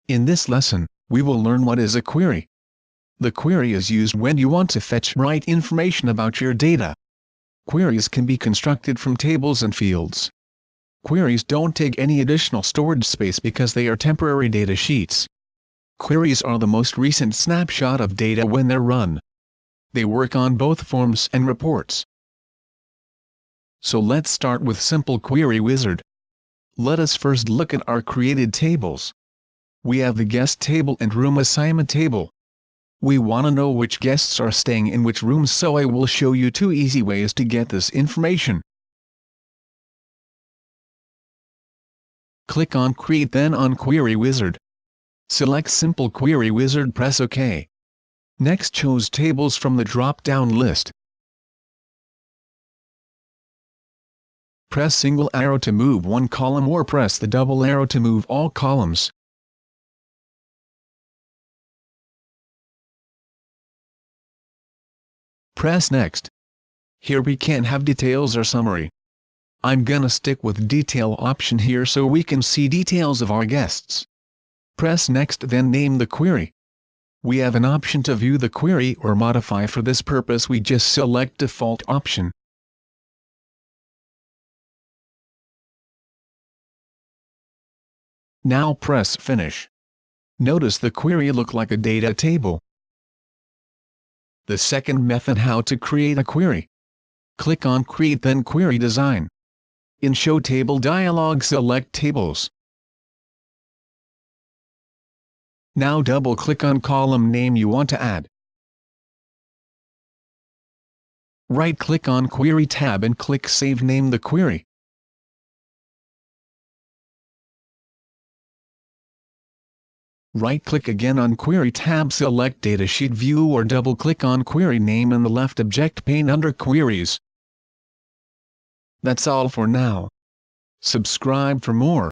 In this lesson, we will learn what is a query. The query is used when you want to fetch right information about your data. Queries can be constructed from tables and fields. Queries don't take any additional storage space because they are temporary data sheets. Queries are the most recent snapshot of data when they're run. They work on both forms and reports. So let's start with simple query wizard. Let us first look at our created tables. We have the guest table and room assignment table. We want to know which guests are staying in which rooms, so I will show you two easy ways to get this information. Click on Create, then on Query Wizard. Select Simple Query Wizard, press OK. Next, choose Tables from the drop-down list. Press single arrow to move one column or press the double arrow to move all columns. Press Next. Here we can have details or summary. I'm gonna stick with detail option here so we can see details of our guests. Press Next, then name the query. We have an option to view the query or modify. For this purpose we just select default option. Now press Finish. Notice the query look like a data table. The second method, how to create a query. Click on Create, then Query Design. In Show Table dialog, select Tables. Now double-click on column name you want to add. Right-click on Query tab and click Save. Name the query. Right-click again on Query tab, select Datasheet View or double-click on Query Name in the left object pane under Queries. That's all for now. Subscribe for more.